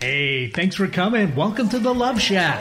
Hey, thanks for coming. Welcome to the Love Shack.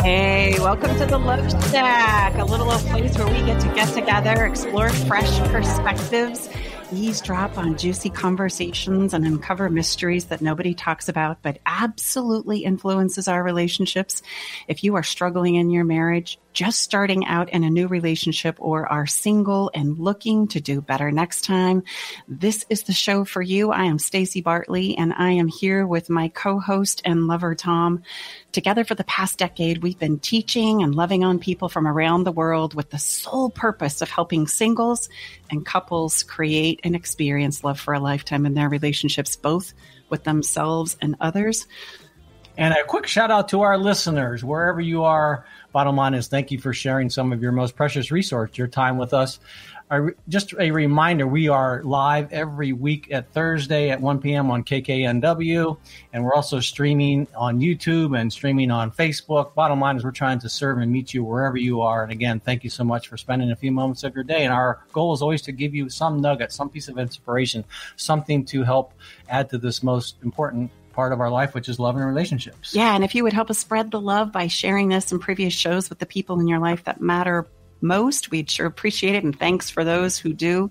Hey, welcome to the Love Shack, a little place where we get together, explore fresh perspectives, eavesdrop on juicy conversations, and uncover mysteries that nobody talks about, but absolutely influences our relationships. If you are struggling in your marriage, just starting out in a new relationship, or are single and looking to do better next time, this is the show for you. I am Stacey Bartley, and I am here with my co-host and lover, Tom. Together for the past decade, we've been teaching and loving on people from around the world with the sole purpose of helping singles and couples create and experience love for a lifetime in their relationships, both with themselves and others. And a quick shout out to our listeners, wherever you are. Bottom line is thank you for sharing some of your most precious resource, your time with us. Just a reminder, we are live every week at Thursday at 1 p.m. on KKNW, and we're also streaming on YouTube and streaming on Facebook. Bottom line is we're trying to serve and meet you wherever you are. And again, thank you so much for spending a few moments of your day. And our goal is always to give you some nugget, some piece of inspiration, something to help add to this most important part of our life, which is love and relationships. Yeah, and if you would help us spread the love by sharing this and previous shows with the people in your life that matter most, we'd sure appreciate it. And thanks for those who do.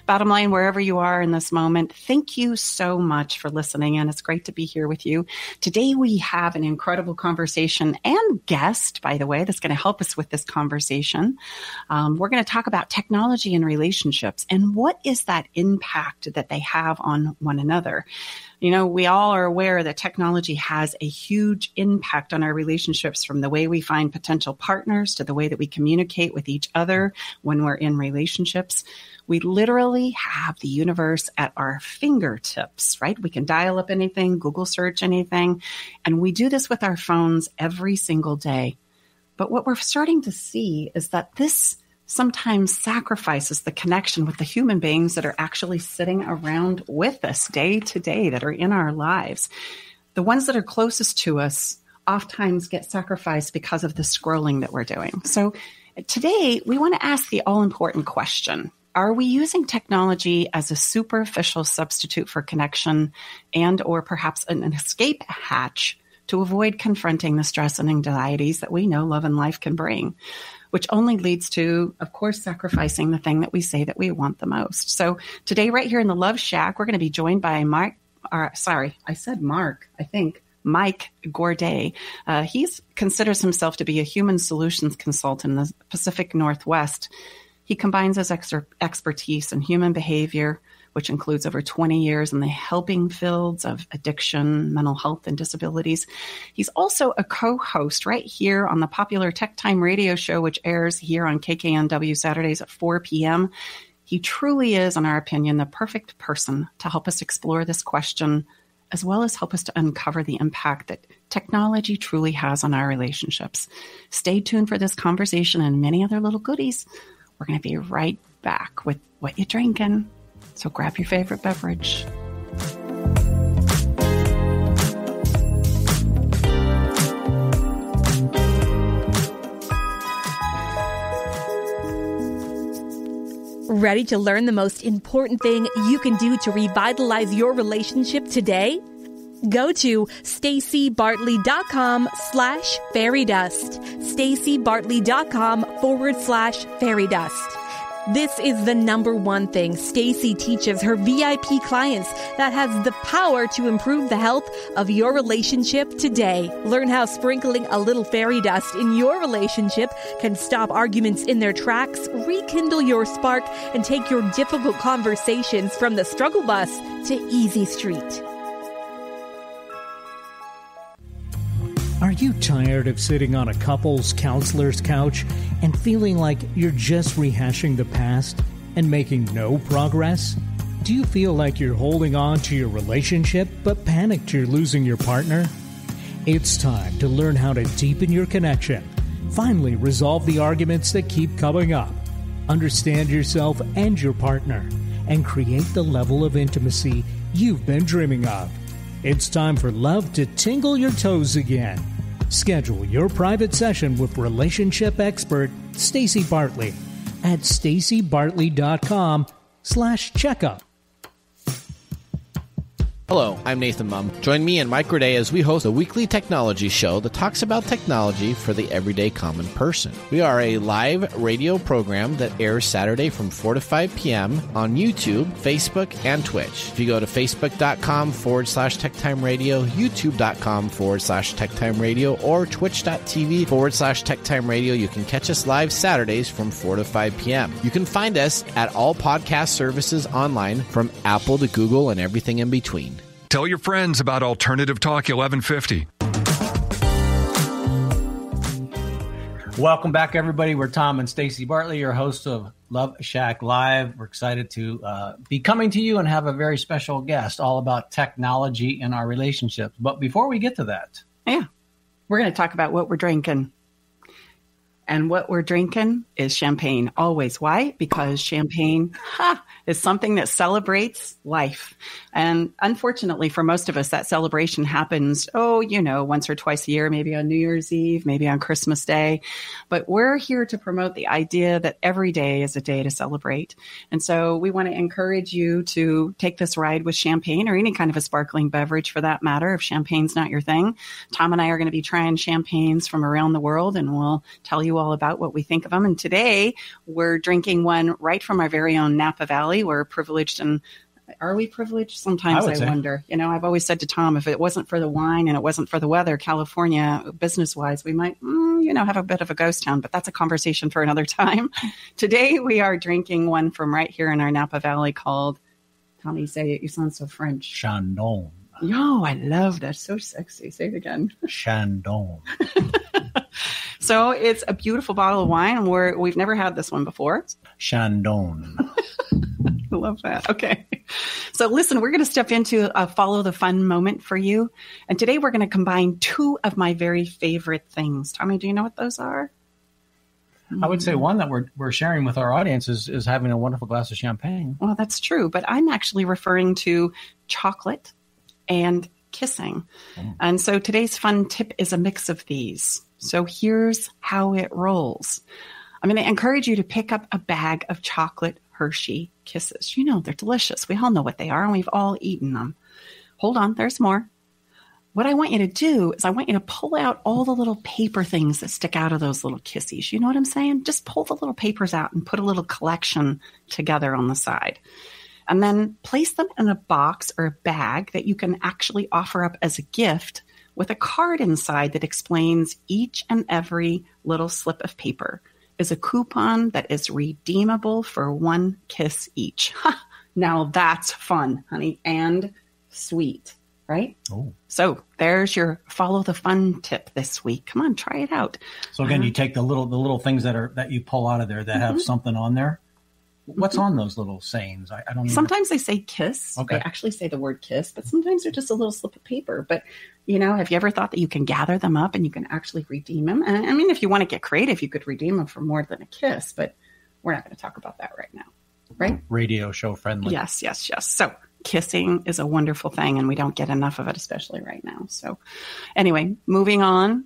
Bottom line, wherever you are in this moment, thank you so much for listening. And it's great to be here with you. Today, we have an incredible conversation and guest, by the way, that's going to help us with this conversation. We're going to talk about technology and relationships and what is that impact that they have on one another. You know, we all are aware that technology has a huge impact on our relationships, from the way we find potential partners to the way that we communicate with each other when we're in relationships. We literally have the universe at our fingertips, right? We can dial up anything, Google search anything, and we do this with our phones every single day. But what we're starting to see is that this sometimes sacrifices the connection with the human beings that are actually sitting around with us day to day, that are in our lives. The ones that are closest to us oftentimes get sacrificed because of the scrolling that we're doing. So today, we want to ask the all-important question. Are we using technology as a superficial substitute for connection and or perhaps an escape hatch to avoid confronting the stress and anxieties that we know love and life can bring, which only leads to, of course, sacrificing the thing that we say that we want the most. So today, right here in the Love Shack, we're going to be joined by Mike Gorday. He considers himself to be a human solutions consultant in the Pacific Northwest. He combines his expertise in human behavior, which includes over 20 years in the helping fields of addiction, mental health, and disabilities. He's also a co-host right here on the popular Tech Time radio show, which airs here on KKNW Saturdays at 4 p.m. He truly is, in our opinion, the perfect person to help us explore this question, as well as help us to uncover the impact that technology truly has on our relationships. Stay tuned for this conversation and many other little goodies. We're going to be right back with What You Drinking. So grab your favorite beverage. Ready to learn the most important thing you can do to revitalize your relationship today? Go to staceybartley.com/fairydust. staceybartley.com/fairydust. This is the number one thing Stacey teaches her VIP clients that has the power to improve the health of your relationship today. Learn how sprinkling a little fairy dust in your relationship can stop arguments in their tracks, rekindle your spark, and take your difficult conversations from the struggle bus to easy street. Are you tired of sitting on a couple's counselor's couch and feeling like you're just rehashing the past and making no progress? Do you feel like you're holding on to your relationship but panicked you're losing your partner? It's time to learn how to deepen your connection, finally resolve the arguments that keep coming up, understand yourself and your partner, and create the level of intimacy you've been dreaming of. It's time for love to tingle your toes again. Schedule your private session with relationship expert Stacey Bartley at staceybartley.com/checkup. Hello, I'm Nathan Mum. Join me and Mike Gorday as we host a weekly technology show that talks about technology for the everyday common person. We are a live radio program that airs Saturday from 4 to 5 p.m. on YouTube, Facebook, and Twitch. If you go to facebook.com/TechTimeRadio, youtube.com/TechTimeRadio, or twitch.tv/TechTimeRadio, you can catch us live Saturdays from 4 to 5 p.m. You can find us at all podcast services online, from Apple to Google and everything in between. Tell your friends about Alternative Talk 1150. Welcome back, everybody. We're Tom and Stacey Bartley, your hosts of Love Shack Live. We're excited to be coming to you and have a very special guest all about technology in our relationships. But before we get to that, we're going to talk about what we're drinking. And what we're drinking is champagne, always. Why? Because champagne is something that celebrates life. And unfortunately, for most of us, that celebration happens, once or twice a year, maybe on New Year's Eve, maybe on Christmas Day. But we're here to promote the idea that every day is a day to celebrate. And so we want to encourage you to take this ride with champagne, or any kind of a sparkling beverage for that matter. If champagne's not your thing, Tom and I are going to be trying champagnes from around the world, and we'll tell you all about what we think of them. And today we're drinking one right from our very own Napa Valley. We're privileged, and are we privileged? Sometimes I wonder. I've always said to Tom, if it wasn't for the wine and it wasn't for the weather, California, business-wise, we might, have a bit of a ghost town, but that's a conversation for another time. Today we are drinking one from right here in our Napa Valley called, Tommy, say it. You sound so French. Chandon. I love that. So sexy. Say it again. Chandon. So it's a beautiful bottle of wine. We've never had this one before. Chandon. I love that. Okay. So listen, we're going to step into a follow the fun moment for you. And today we're going to combine two of my very favorite things. Tommy, do you know what those are? I would say one that we're sharing with our audience is having a wonderful glass of champagne. Well, that's true. But I'm actually referring to chocolate and kissing. And so today's fun tip is a mix of these. So here's how it rolls. I'm going to encourage you to pick up a bag of chocolate Hershey Kisses. They're delicious. We all know what they are, and we've all eaten them. Hold on, there's more. What I want you to do is I want you to pull out all the little paper things that stick out of those little kissies. You know what I'm saying? Just pull the little papers out and put a little collection together on the side. And then place them in a box or a bag that you can actually offer up as a gift, with a card inside that explains each and every little slip of paper is a coupon that is redeemable for one kiss each. Now that's fun, honey, and sweet, right? Oh. So there's your follow the fun tip this week. Come on, try it out. So again, you take the little things that you pull out of there that have something on there. What's on those little sayings? I don't know. Sometimes they say kiss. Okay. They actually say the word kiss, but sometimes they're just a little slip of paper. But, have you ever thought that you can gather them up and you can actually redeem them? And I mean, if you want to get creative, you could redeem them for more than a kiss, but we're not going to talk about that right now. Right? Radio show friendly. Yes. So kissing is a wonderful thing, and we don't get enough of it, especially right now. So anyway, moving on.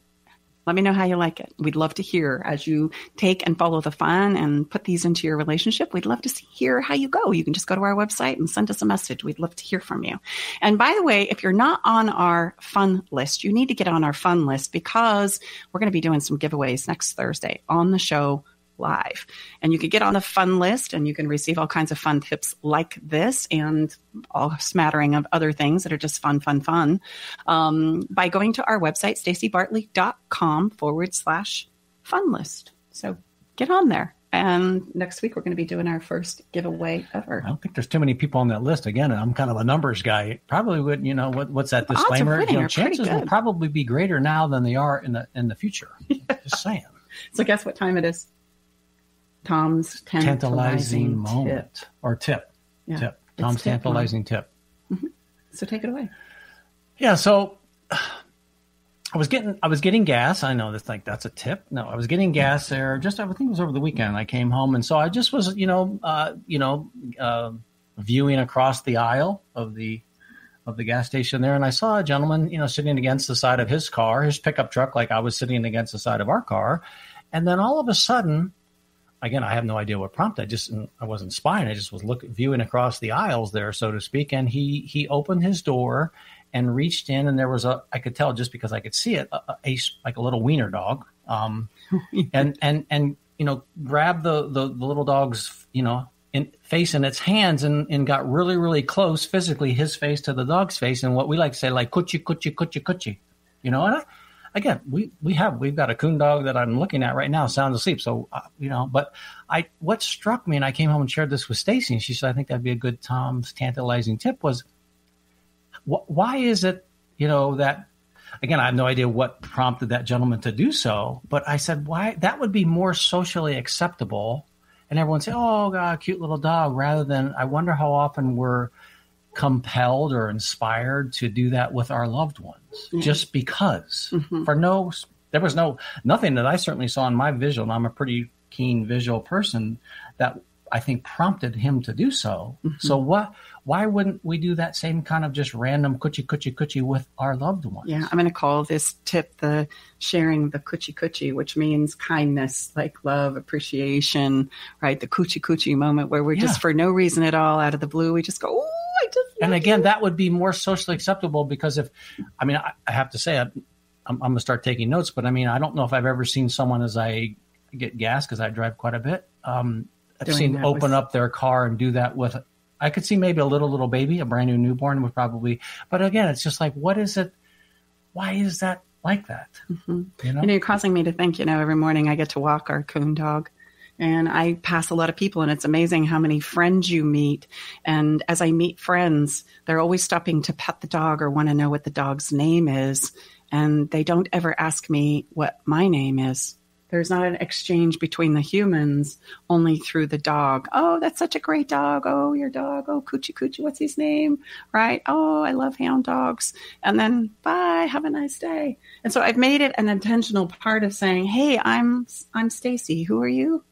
Let me know how you like it. We'd love to hear as you take and follow the fun and put these into your relationship. We'd love to hear how you go. You can just go to our website and send us a message. We'd love to hear from you. And by the way, if you're not on our fun list, you need to get on our fun list, because we're going to be doing some giveaways next Thursday on the show live. And you can get on the fun list and you can receive all kinds of fun tips like this and all smattering of other things that are just fun by going to our website, staceybartley.com/fun list. So get on there. And next week, we're going to be doing our first giveaway ever. I don't think there's too many people on that list. Again, I'm kind of a numbers guy. Probably would, what's that disclaimer? Chances will probably be greater now than they are in the future. Just saying. So guess what time it is? Tom's tantalizing moment tip. Or tip. Yeah, tip. Tom's tantalizing tip. Mm-hmm. So take it away. Yeah. So I was getting gas. I know that's a tip. No, I was getting gas there. I think it was over the weekend. I came home, and so I just was, viewing across the aisle of the the gas station there, and I saw a gentleman, sitting against the side of his car, his pickup truck, like I was sitting against the side of our car. And then all of a sudden, again, I have no idea what prompted. I wasn't spying. I just was viewing across the aisles there, so to speak. And he opened his door and reached in, and there was I could tell just because I could see it, like a little wiener dog, and grabbed the little dog's, face in its hands and got really, really close physically, his face to the dog's face. And what we like to say, like, coochie, coochie, coochie, coochie, and again, we've got a coon dog that I'm looking at right now, sound asleep. So, but what struck me, and I came home and shared this with Stacy, and she said, I think that'd be a good Tom's tantalizing tip, was why is it, that, again, I have no idea what prompted that gentleman to do so, but I said, why that would be more socially acceptable. And everyone say, oh, God, cute little dog, rather than, I wonder how often we're compelled or inspired to do that with our loved ones, just because there was nothing that I certainly saw in my visual, and I'm a pretty keen visual person, that I think prompted him to do so. So why wouldn't we do that same kind of just random coochie, coochie, coochie with our loved ones? Yeah, I'm going to call this tip the sharing the coochie, coochie, which means kindness, like love, appreciation, right? The coochie, coochie moment where we're just for no reason at all, out of the blue, we just go, oh, I just And again, that would be more socially acceptable because I have to say, I'm going to start taking notes, but I don't know if I've ever seen someone, as I get gas, because I drive quite a bit, I've seen open up their car and do that with, I could see maybe a little baby, a brand new newborn would probably, but again, it's just like, what is it? Why is that like that? You're causing me to think, every morning I get to walk our coon dog, and I pass a lot of people, and it's amazing how many friends you meet. And as I meet friends, they're always stopping to pet the dog or want to know what the dog's name is. And they don't ever ask me what my name is. There's not an exchange between the humans, only through the dog. Oh, that's such a great dog. Oh, your dog. Oh, coochie, coochie. What's his name? Right. Oh, I love hound dogs. And then bye. Have a nice day. And so I've made it an intentional part of saying, hey, I'm Stacy. Who are you?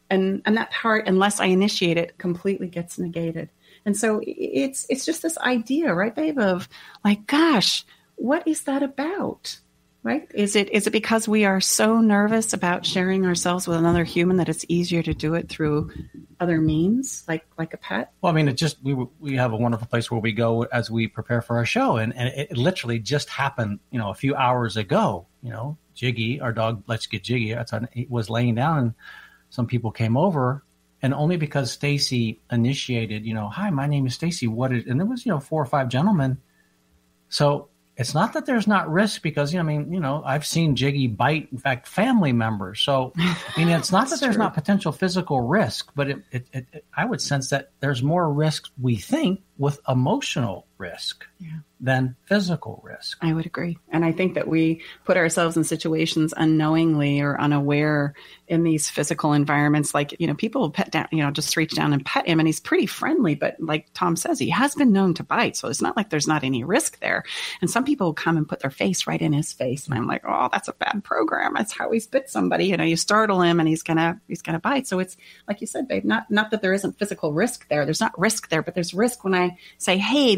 And that part, unless I initiate it, completely gets negated. And so it's just this idea, right, babe, of like, gosh, what is that about? Right? Is it because we are so nervous about sharing ourselves with another human that it's easier to do it through other means, like a pet? Well, it just we have a wonderful place where we go as we prepare for our show, and it literally just happened, a few hours ago. Jiggy, our dog, let's get Jiggy, he was laying down, and some people came over, and only because Stacy initiated, hi, my name is Stacy. And there was 4 or 5 gentlemen, so. It's not that there's not risk because, I've seen Jiggy bite, in fact, family members. So, it's not that there's not potential physical risk, but I would sense that there's more risk, we think, with emotional risk than physical risk. I would agree. And I think that we put ourselves in situations unknowingly or unaware in these physical environments. Like, people pet down, just reach down and pet him, and he's pretty friendly. But like Tom says, he has been known to bite. So it's not like there's not any risk there. And some people come and put their face right in his face. And I'm like, oh, that's a bad program. That's how he bit somebody. You startle him and he's gonna bite. So it's like you said, babe, not that there isn't physical risk there. There's not risk there, but there's risk when I say, hey,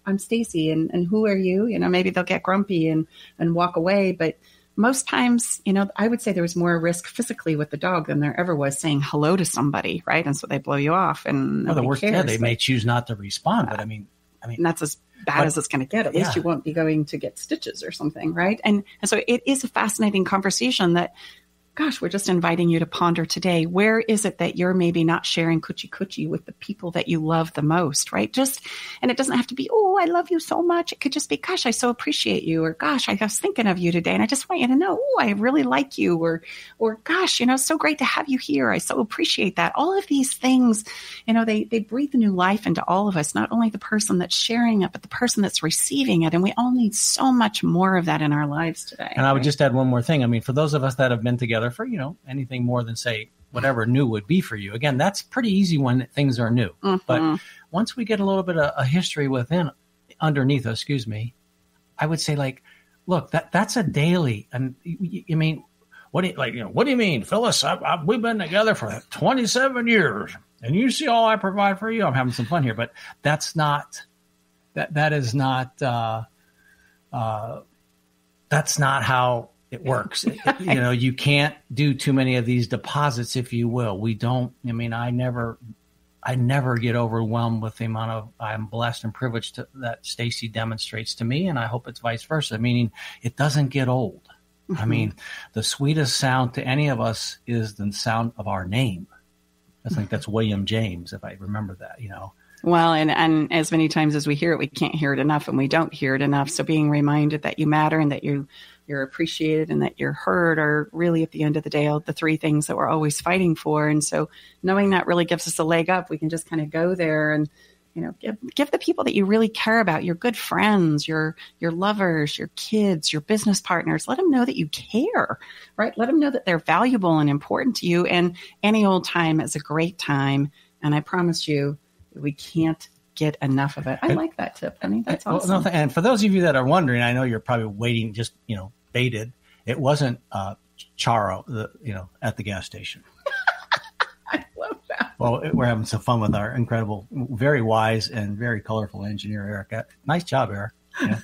I'm Stacy, and who are you? Maybe they'll get grumpy and walk away. But most times, I would say there was more risk physically with the dog than there ever was saying hello to somebody, right? And so they blow you off, and the worst, they may choose not to respond. But I mean, and that's as bad as it's going to get. At least you won't be going to get stitches or something, right? And so it is a fascinating conversation that, gosh, we're just inviting you to ponder today. Where is it that you're maybe not sharing coochie coochie with the people that you love the most, right? And it doesn't have to be, oh, I love you so much. It could just be, gosh, I so appreciate you, or gosh, I was thinking of you today, and I just want you to know, oh, I really like you, or gosh, so great to have you here. I so appreciate that. All of these things, they breathe new life into all of us, not only the person that's sharing it, but the person that's receiving it. And we all need so much more of that in our lives today. And I would just add one more thing. For those of us that have been together for, anything more than, say, whatever new would be for you. Again, that's pretty easy when things are new. Mm-hmm. But once we get a little bit of a history underneath, I would say, like, look, that's a daily. And what do you mean, Phyllis? We've been together for 27 years, and you see all I provide for you. I'm having some fun here, but that's not that is not that's not how it works. You can't do too many of these deposits, if you will. We don't. I mean, I never get overwhelmed with the amount of I'm blessed and privileged that Stacy demonstrates to me, and I hope it's vice versa. Meaning, it doesn't get old. Mm-hmm. I mean, the sweetest sound to any of us is the sound of our name. I think that's William James, if I remember that. Well, and as many times as we hear it, we can't hear it enough, and we don't hear it enough. So being reminded that you matter and that you're appreciated and that you're heard are really, at the end of the day, the three things that we're always fighting for. And so knowing that really gives us a leg up. We can just kind of go there and, give the people that you really care about, your good friends, your lovers, your kids, your business partners, let them know that you care, right? Let them know that they're valuable and important to you. And any old time is a great time. And I promise you, we can't get enough of it. I like that tip, Penny. That's awesome. Well, and for those of you that are wondering, I know you're probably waiting, just, baited. It wasn't Charo, at the gas station. I love that. Well, we're having some fun with our incredible, very wise and very colorful engineer, Eric. Nice job, Eric. Yeah.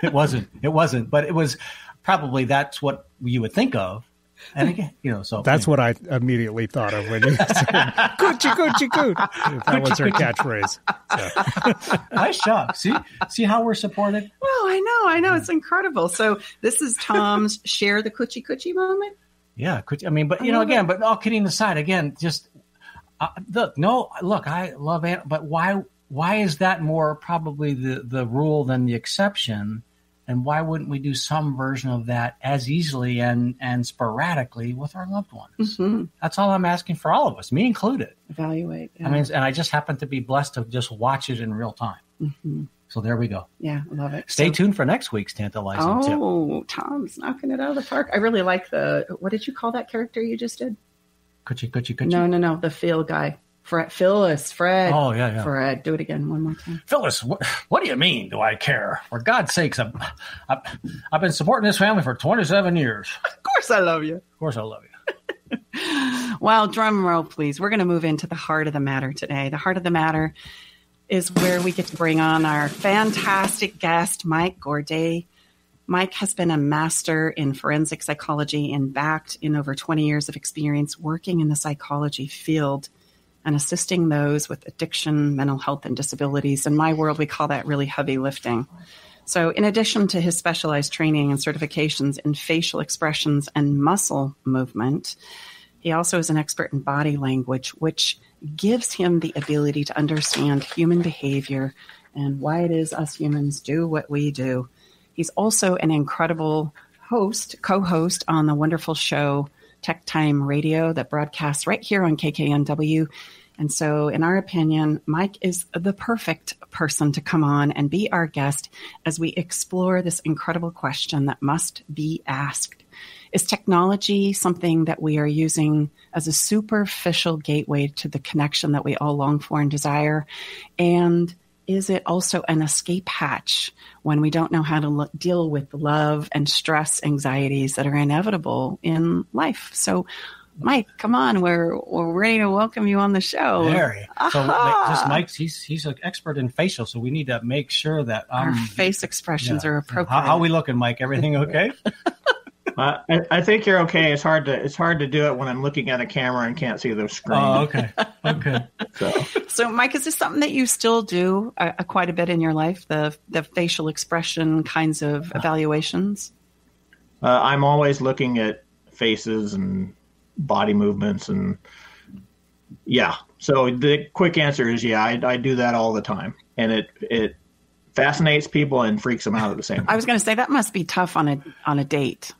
It wasn't, but it was probably that's what you would think of. And again, so that's what I immediately thought of when you said "coochie coochie coot." That was her catchphrase. So. Nice job. See how we're supported. Oh, I know. It's incredible. So this is Tom's share the coochie coochie moment. Yeah, but again, but all kidding aside, again, just look, I love it, but why is that more probably the rule than the exception? And why wouldn't we do some version of that as easily and sporadically with our loved ones? Mm-hmm. That's all I'm asking for all of us, me included. Evaluate. Yeah. I mean, and I just happen to be blessed to just watch it in real time. Mm-hmm. So there we go. Yeah, I love it. Stay tuned for next week's tantalizing tip. Oh, Tom's knocking it out of the park. I really like what did you call that character you just did? Coochie, coochie, coochie. No, the Phil guy. Phyllis, Fred. Oh, yeah. Fred, do it again one more time. Phyllis, what do you mean, do I care? For God's sakes, I've been supporting this family for 27 years. Of course I love you. Of course I love you. Well, drum roll, please. We're going to move into the heart of the matter today. The heart of the matter is where we get to bring on our fantastic guest, Mike Gorday. Mike has been a master in forensic psychology and backed in over 20 years of experience working in the psychology field and assisting those with addiction, mental health, and disabilities. In my world, we call that really heavy lifting. So in addition to his specialized training and certifications in facial expressions and muscle movement, he also is an expert in body language, which gives him the ability to understand human behavior and why it is us humans do what we do. He's also an incredible co-host on the wonderful show Tech Time Radio that broadcasts right here on KKNW. And so, in our opinion, Mike is the perfect person to come on and be our guest as we explore this incredible question that must be asked. Is technology something that we are using as a superficial gateway to the connection that we all long for and desire? And is it also an escape hatch when we don't know how to deal with love and stress anxieties that are inevitable in life? So, Mike, come on, we're ready to welcome you on the show. Very. So, just Mike's he's an expert in facial, so we need to make sure that our face expressions are appropriate. How are we looking, Mike? Everything okay? I think you're okay. It's hard to do it when I'm looking at a camera and can't see the screen. Oh, okay. So, Mike, is this something that you still do quite a bit in your life? The facial expression kinds of evaluations. I'm always looking at faces and body movements, and yeah. So the quick answer is yeah. I do that all the time, and it fascinates people and freaks them out at the same time. I was going to say that must be tough on a date.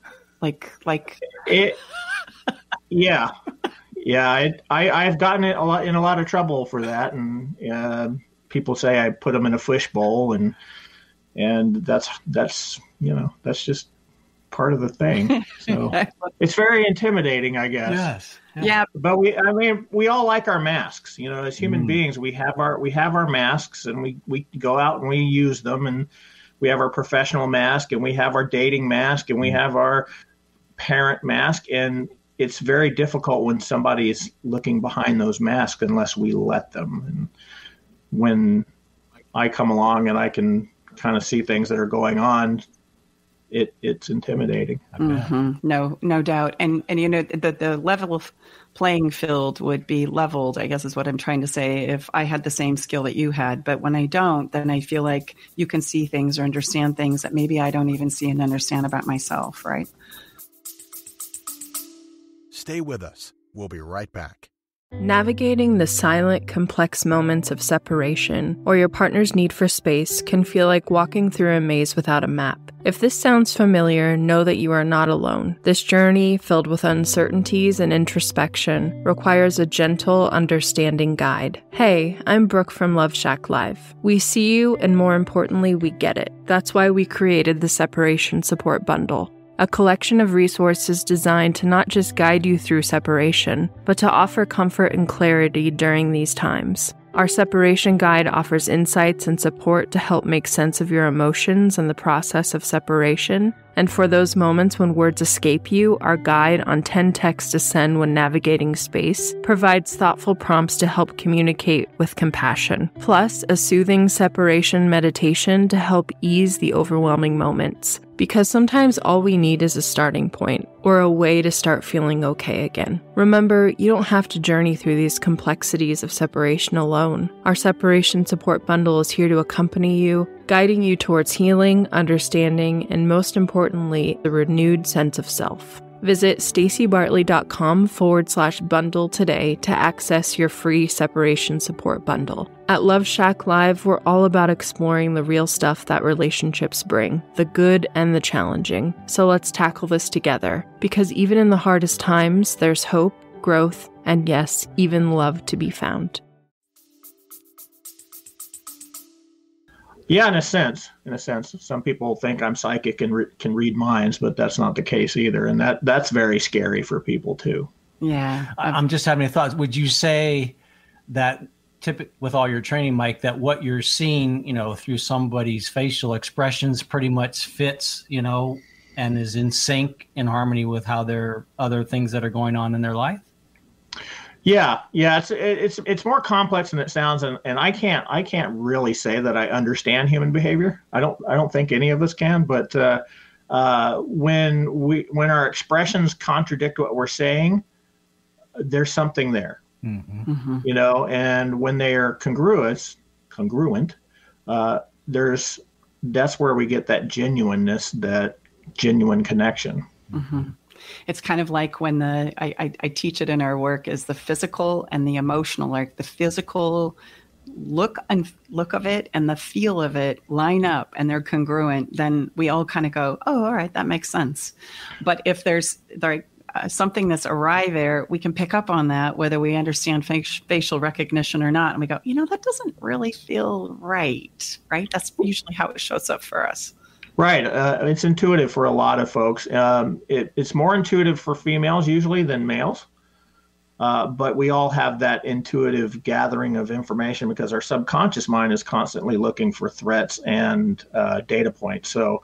Like it, yeah. I've gotten it in a lot of trouble for that, and people say I put them in a fishbowl, and that's just part of the thing. So it's very intimidating, I guess. Yes. Yeah. But we all like our masks. As human beings, we have our masks, and we go out and we use them, and we have our professional mask, and we have our dating mask, and we have our parent mask, and it's very difficult when somebody is looking behind those masks unless we let them. And when I come along and I can kind of see things that are going on, it's intimidating. Mm-hmm. No doubt. And the level of playing field would be leveled, I guess is what I'm trying to say, if I had the same skill that you had. But when I don't, then I feel like you can see things or understand things that maybe I don't even see and understand about myself, right? Stay with us. We'll be right back. Navigating the silent, complex moments of separation or your partner's need for space can feel like walking through a maze without a map. If this sounds familiar, know that you are not alone. This journey, filled with uncertainties and introspection, requires a gentle, understanding guide. Hey, I'm Brooke from Love Shack Live. We see you, and more importantly, we get it. That's why we created the Separation Support Bundle. A collection of resources designed to not just guide you through separation, but to offer comfort and clarity during these times. Our separation guide offers insights and support to help make sense of your emotions and the process of separation. And for those moments when words escape you, our guide on 10 texts to send when navigating space provides thoughtful prompts to help communicate with compassion, plus a soothing separation meditation to help ease the overwhelming moments. Because sometimes all we need is a starting point, or a way to start feeling okay again. Remember, you don't have to journey through these complexities of separation alone. Our Separation Support Bundle is here to accompany you, guiding you towards healing, understanding, and most importantly, the renewed sense of self. Visit stacybartley.com/bundle today to access your free separation support bundle. At Love Shack Live, we're all about exploring the real stuff that relationships bring, the good and the challenging. So let's tackle this together, because even in the hardest times, there's hope, growth, and yes, even love to be found. Yeah, in a sense, some people think I'm psychic and can read minds, but that's not the case either, and that's very scary for people too. Yeah, I'm just having thoughts. Would you say that, with all your training, Mike, that what you're seeing, through somebody's facial expressions, pretty much fits, and is in sync, in harmony with how their other things that are going on in their life? Yeah, it's more complex than it sounds, and I can't really say that I understand human behavior. I don't think any of us can, but when our expressions contradict what we're saying, there's something there. Mm-hmm. Mm-hmm. And when they are congruent, that's where we get that genuineness, that genuine connection. Mm-hmm. It's kind of like when I teach it in our work, is the physical and the emotional, like the physical look of it and the feel of it line up and they're congruent, then we all kind of go, oh, all right, that makes sense. But if there's something that's awry there, we can pick up on that, whether we understand facial recognition or not. And we go, that doesn't really feel right? That's usually how it shows up for us. Right. It's intuitive for a lot of folks. It's more intuitive for females usually than males. But we all have that intuitive gathering of information because our subconscious mind is constantly looking for threats and data points. So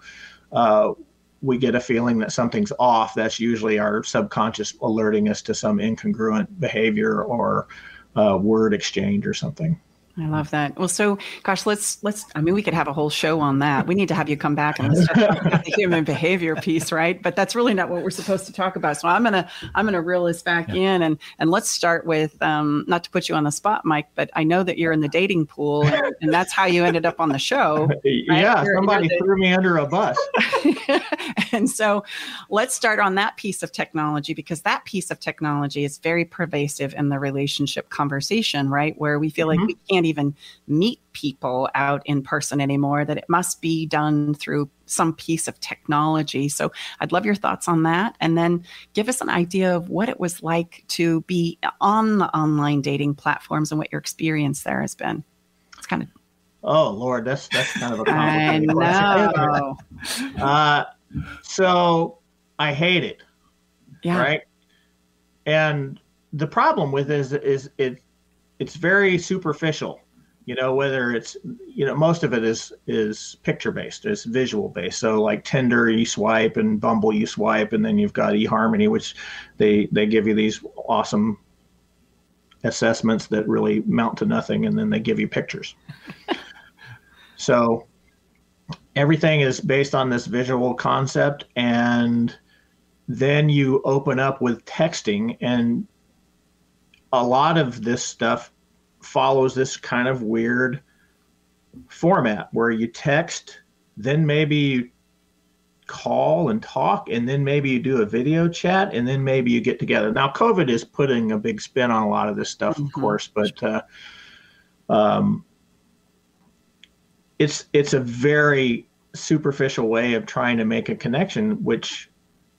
we get a feeling that something's off. That's usually our subconscious alerting us to some incongruent behavior or word exchange or something. I love that. Well, so gosh, let's, we could have a whole show on that. We need to have you come back and let's start talking about the human behavior piece, right? But that's really not what we're supposed to talk about. So I'm going to reel this back in and let's start with, not to put you on the spot, Mike, but I know that you're in the dating pool and that's how you ended up on the show. Right? Yeah. Somebody threw me under a bus. And so let's start on that piece of technology, because that piece of technology is very pervasive in the relationship conversation, right? Where we feel like we can't even meet people out in person anymore, that it must be done through some piece of technology. So I'd love your thoughts on that. And then give us an idea of what it was like to be on the online dating platforms and what your experience there has been. It's kind of... Oh, Lord, that's kind of a complicated question. So I hate it. Yeah. Right. And the problem with it is it's very superficial, whether it's, most of it is picture based, it's visual based. So like Tinder, you swipe, and Bumble, you swipe, and then you've got eHarmony, which they give you these awesome assessments that really mount to nothing. And then they give you pictures. So everything is based on this visual concept, and then you open up with texting, and a lot of this stuff follows this kind of weird format where you text, then maybe you call and talk, and then maybe you do a video chat, and then maybe you get together. Now, COVID is putting a big spin on a lot of this stuff, of course, but it's a very superficial way of trying to make a connection, which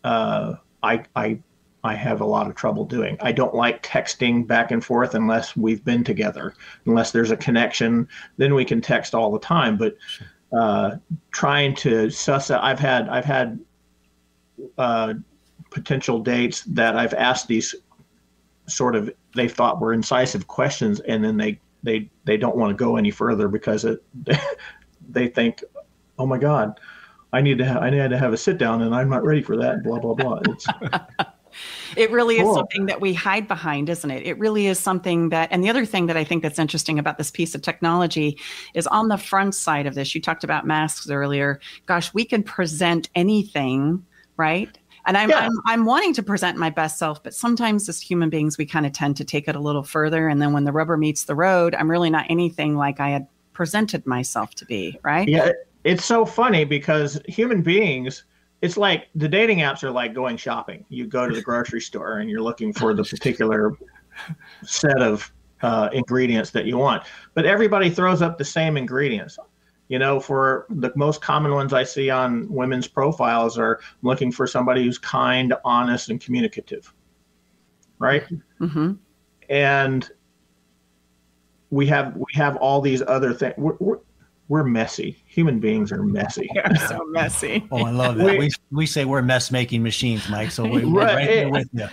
I have a lot of trouble doing. I don't like texting back and forth unless we've been together, unless there's a connection. Then we can text all the time. But trying to suss out, I've had potential dates that I've asked these sort of, they thought were incisive questions, and then they don't want to go any further because they think, oh my God, I need to have a sit down, and I'm not ready for that. Blah blah blah. It really is something that we hide behind, isn't it? It really is something that, and the other thing that I think that's interesting about this piece of technology is on the front side of this. You talked about masks earlier. Gosh, we can present anything, right? And I'm wanting to present my best self, but sometimes as human beings, we kind of tend to take it a little further. And then when the rubber meets the road, I'm really not anything like I had presented myself to be, right? Yeah, it's so funny because human beings, it's like the dating apps are like going shopping. You go to the grocery store and you're looking for the particular set of ingredients that you want. But everybody throws up the same ingredients. You know, for the most common ones I see on women's profiles are looking for somebody who's kind, honest, and communicative. Right? Mm-hmm. And we have all these other things. We're messy. Human beings are messy. You're so messy. Oh, I love that. We say we're mess-making machines, Mike, so we're right there with you.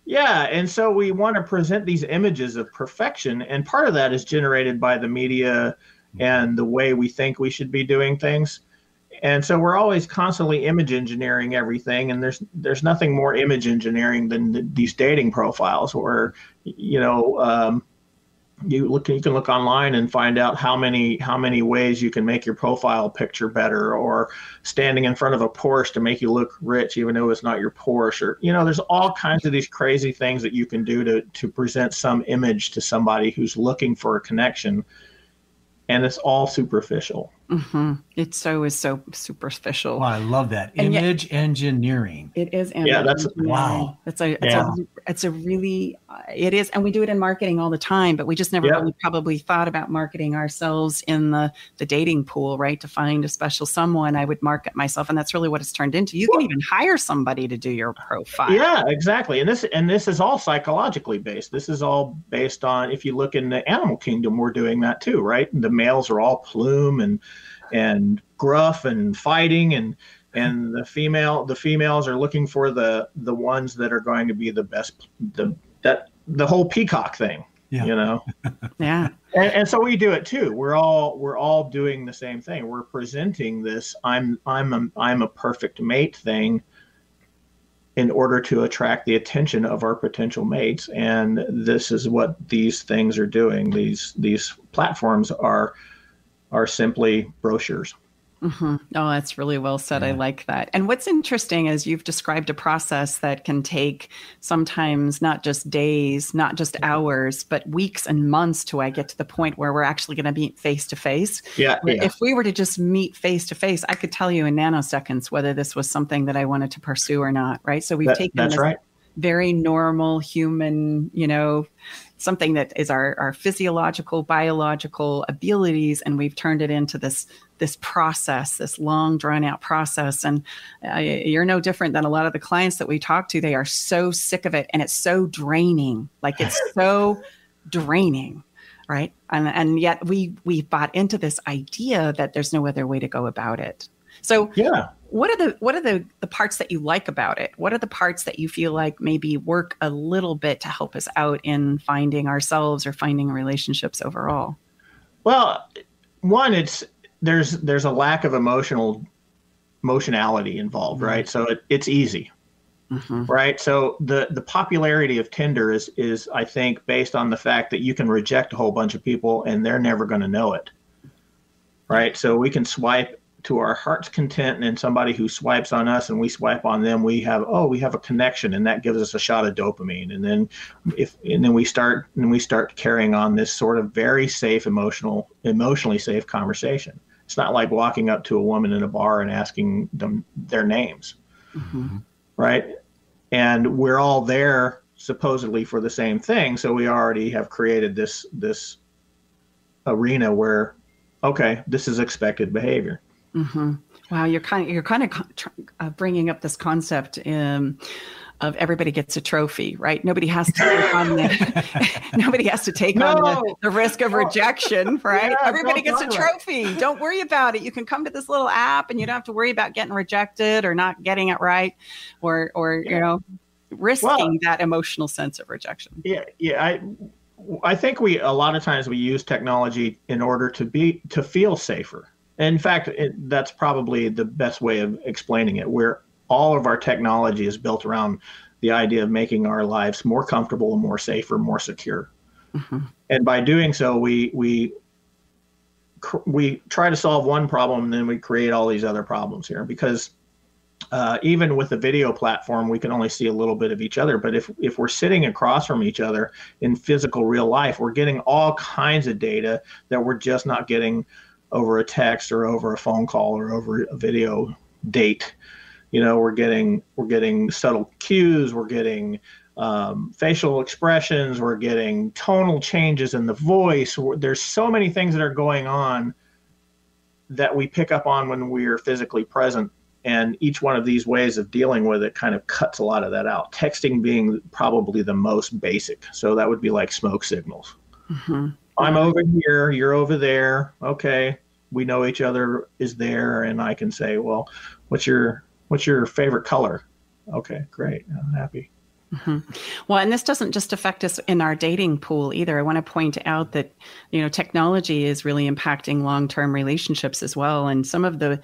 Yeah, and so we want to present these images of perfection, and part of that is generated by the media and the way we think we should be doing things. And so we're always constantly image engineering everything, and there's nothing more image engineering than these dating profiles where, you know, you can look online and find out how many ways you can make your profile picture better, or standing in front of a Porsche to make you look rich even though it's not your Porsche, or, you know, there's all kinds of these crazy things that you can do to present some image to somebody who's looking for a connection, and it's all superficial. Mm-hmm. It is so superficial. Oh, I love that. Image engineering. It is. Yeah, that's wow. It's a really, it is. And we do it in marketing all the time, but we just never really probably thought about marketing ourselves in the dating pool, right? To find a special someone, I would market myself. And that's really what it's turned into. You can even hire somebody to do your profile. Yeah, exactly. And this is all psychologically based. This is all based on, if you look in the animal kingdom, we're doing that too, right? The males are all plume and gruff and fighting, and the females are looking for the ones that are going to be the best, the whole peacock thing, you know. Yeah. And so we do it too. We're all doing the same thing. We're presenting this I'm a perfect mate thing in order to attract the attention of our potential mates, and this is what these things are doing. These platforms are simply brochures. Mm-hmm. Oh, that's really well said. Yeah. I like that. And what's interesting is you've described a process that can take sometimes not just days, not just hours, but weeks and months till I get to the point where we're actually going to meet face to face. Yeah. If we were to just meet face to face, I could tell you in nanoseconds whether this was something that I wanted to pursue or not. Right. So we've taken this very normal human, you know, something that is our physiological, biological abilities, and we've turned it into this process, this long, drawn-out process. And you're no different than a lot of the clients that we talk to. They are so sick of it, and it's so draining. Like, it's so draining, right? And yet we bought into this idea that there's no other way to go about it. So what are the parts that you like about it? What are the parts that you feel like maybe work a little bit to help us out in finding ourselves or finding relationships overall? Well, one, there's a lack of emotionality involved, right? So it's easy, right? So the popularity of Tinder is I think based on the fact that you can reject a whole bunch of people and they're never going to know it. right? So we can swipe to our heart's content, and somebody who swipes on us and we swipe on them, we have a connection, and that gives us a shot of dopamine. And then we start carrying on this sort of very safe, emotionally safe conversation. It's not like walking up to a woman in a bar and asking them their names, right? And we're all there supposedly for the same thing. So we already have created this arena where, okay, this is expected behavior. Mm-hmm. Wow, you're kind of bringing up this concept of everybody gets a trophy, right? Nobody has to take on the risk of rejection, right? Yeah, Everybody gets a trophy. Don't worry about it. You can come to this little app, and you don't have to worry about getting rejected or not getting it right, or risking that emotional sense of rejection. Yeah. I think a lot of times we use technology in order to feel safer. In fact, that's probably the best way of explaining it, where all of our technology is built around the idea of making our lives more comfortable, more safer, more secure. Mm-hmm. And by doing so, we try to solve one problem, and then we create all these other problems here. Because even with the video platform, we can only see a little bit of each other. But if we're sitting across from each other in physical real life, we're getting all kinds of data that we're just not getting over a text or over a phone call or over a video date. We're getting subtle cues, we're getting facial expressions, we're getting tonal changes in the voice. There's so many things that are going on that we pick up on when we're physically present. And each one of these ways of dealing with it kind of cuts a lot of that out. Texting being probably the most basic. So that would be like smoke signals. Mm-hmm. I'm over here, you're over there. Okay, we know each other is there, and I can say, well, what's your favorite color? Okay, great, I'm happy. Mm-hmm. Well, and this doesn't just affect us in our dating pool either. I want to point out that, technology is really impacting long-term relationships as well. And some of the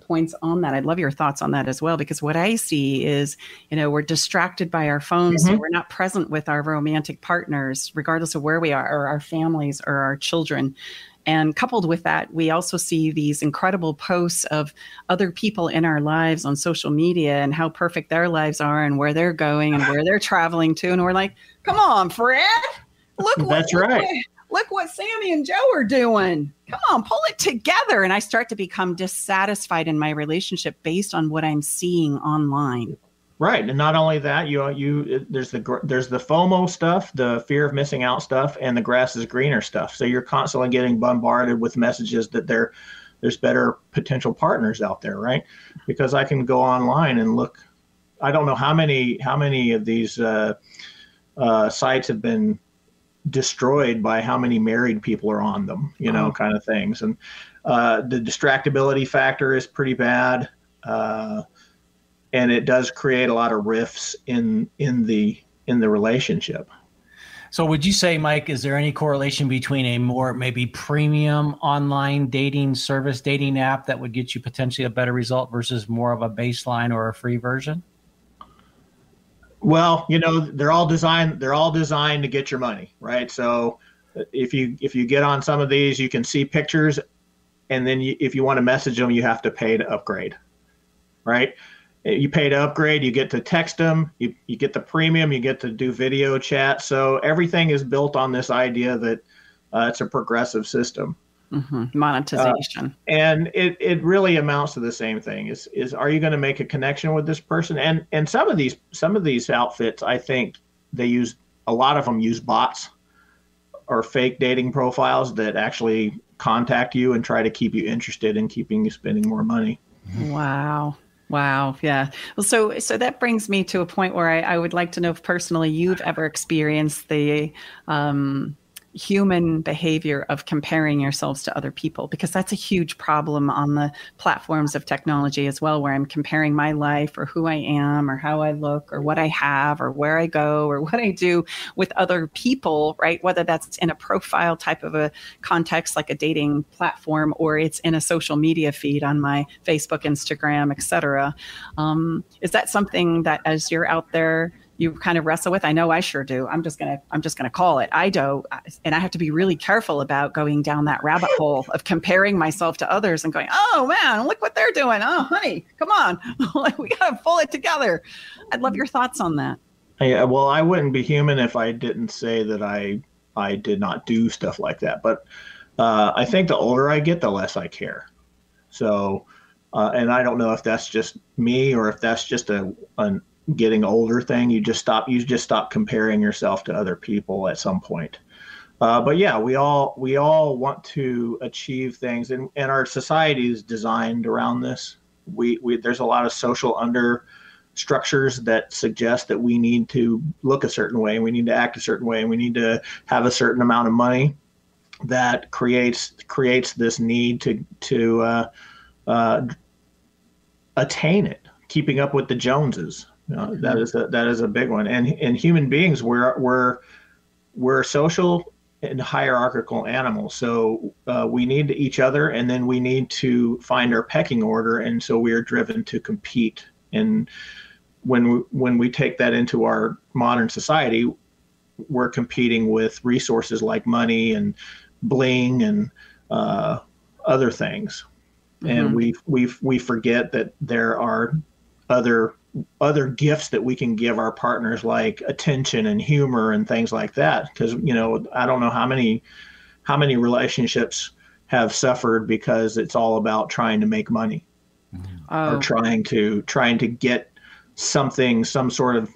points on that, I'd love your thoughts on that as well, because what I see is, we're distracted by our phones. Mm-hmm. So we're not present with our romantic partners, regardless of where we are, or our families or our children. And coupled with that, we also see these incredible posts of other people in our lives on social media and how perfect their lives are and where they're going and where they're traveling to. And we're like, come on, Fred, look what Sammy and Joe are doing. Come on, pull it together. And I start to become dissatisfied in my relationship based on what I'm seeing online. Right, and not only that, there's the FOMO stuff, the fear of missing out stuff, and the grass is greener stuff. So you're constantly getting bombarded with messages that there's better potential partners out there, right? Because I can go online and look. I don't know how many of these sites have been destroyed by how many married people are on them, kind of things. And the distractibility factor is pretty bad. And it does create a lot of rifts in the relationship. So would you say, Mike, is there any correlation between a more maybe premium online dating service, dating app that would get you potentially a better result versus more of a baseline or a free version? Well, they're all designed to get your money, right? So if you get on some of these, you can see pictures, and then if you want to message them, you have to pay to upgrade, right? You pay to upgrade, you get to text them, you get the premium, you get to do video chat. So everything is built on this idea that it's a progressive system. Mm-hmm. Monetization. And it really amounts to the same thing. Is are you going to make a connection with this person? And some of these outfits, I think a lot of them use bots or fake dating profiles that actually contact you and try to keep you interested in keeping you spending more money. Wow. Yeah. Well, so that brings me to a point where I would like to know if personally you've ever experienced the human behavior of comparing yourselves to other people, because that's a huge problem on the platforms of technology as well, where I'm comparing my life or who I am or how I look or what I have or where I go or what I do with other people, right? Whether that's in a profile type of a context like a dating platform, or it's in a social media feed on my Facebook, Instagram, etc. Is that something that as you're out there you kind of wrestle with? I know I sure do. I'm just gonna call it. I do, and I have to be really careful about going down that rabbit hole of comparing myself to others and going, oh man, look what they're doing. Oh honey, come on, we gotta pull it together. I'd love your thoughts on that. Yeah, well, I wouldn't be human if I didn't say that I did not do stuff like that. But I think the older I get, the less I care. So, and I don't know if that's just me or if that's just a getting older thing. You just stop comparing yourself to other people at some point. But yeah, we all want to achieve things, and our society is designed around this. There's a lot of social structures that suggest that we need to look a certain way, and we need to act a certain way, and we need to have a certain amount of money. That creates this need to attain it, keeping up with the Joneses. That is a big one. And human beings, we're social and hierarchical animals. So we need each other, and then we need to find our pecking order. And so we are driven to compete. And when we take that into our modern society, we're competing with resources like money and bling and other things. And we forget that there are other gifts that we can give our partners, like attention and humor and things like that. Because I don't know how many relationships have suffered because it's all about trying to make money or trying to get something, some sort of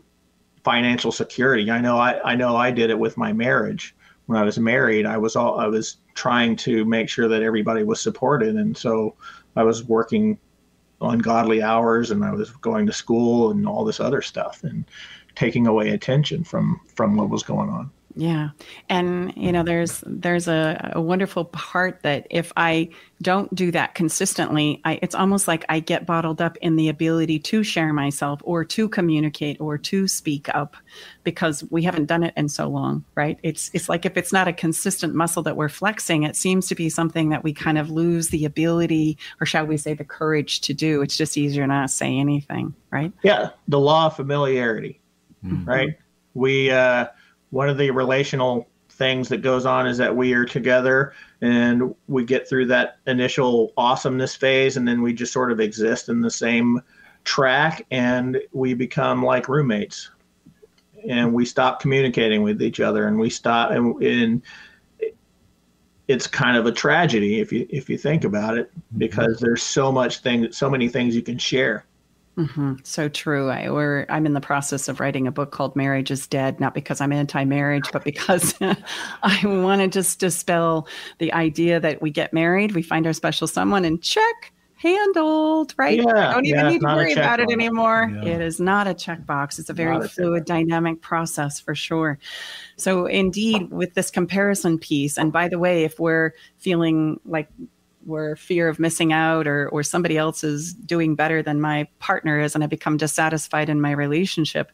financial security. I know I did it with my marriage. When I was married, I was trying to make sure that everybody was supported, and so I was working ungodly hours, and I was going to school and all this other stuff, and taking away attention from what was going on. Yeah. And, there's a wonderful part that if I don't do that consistently, it's almost like I get bottled up in the ability to share myself or to communicate or to speak up, because we haven't done it in so long, right? It's like if it's not a consistent muscle that we're flexing, it seems to be something that we kind of lose the ability, or shall we say the courage to do. It's just easier not to say anything, right? Yeah. The law of familiarity, right? One of the relational things that goes on is that we are together and we get through that initial awesomeness phase, and then we just sort of exist in the same track, and we become like roommates, and we stop communicating with each other, and and it's kind of a tragedy if you think about it, because there's so many things you can share. Mm-hmm. So true. I'm in the process of writing a book called Marriage is Dead, not because I'm anti-marriage, but because I want to just dispel the idea that we get married, we find our special someone, and check, handled, right? Yeah, don't even need to worry about it anymore. Yeah. It is not a checkbox. It's a very fluid, dynamic process for sure. So indeed, with this comparison piece, and by the way, if we're feeling like we're fear of missing out, or somebody else is doing better than my partner is, and I become dissatisfied in my relationship,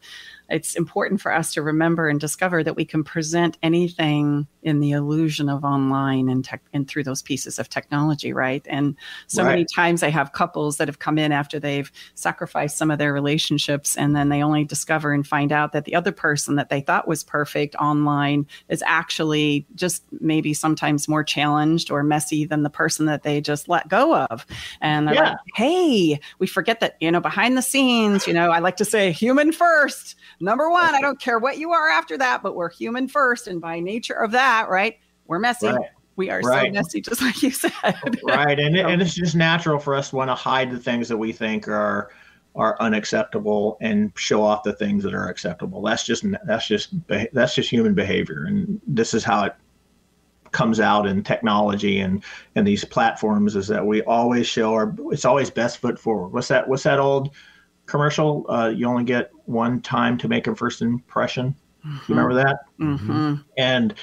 it's important for us to remember and discover that we can present anything in the illusion of online and through those pieces of technology, right? And so many times I have couples that have come in after they've sacrificed some of their relationships, and then they only discover and find out that the other person that they thought was perfect online is actually just maybe sometimes more challenged or messy than the person that they just let go of. And they're like, hey, we forget that, behind the scenes, I like to say human first. Number one, I don't care what you are after that, but we're human first. And by nature of that, right, we're messy. Right. We are so messy, just like you said. Right. And it's just natural for us to want to hide the things that we think are unacceptable and show off the things that are acceptable. That's just human behavior. And this is how it comes out in technology and these platforms, is that we always show it's always best foot forward. What's that old commercial? You only get one time to make a first impression. You remember that? Mm-hmm. And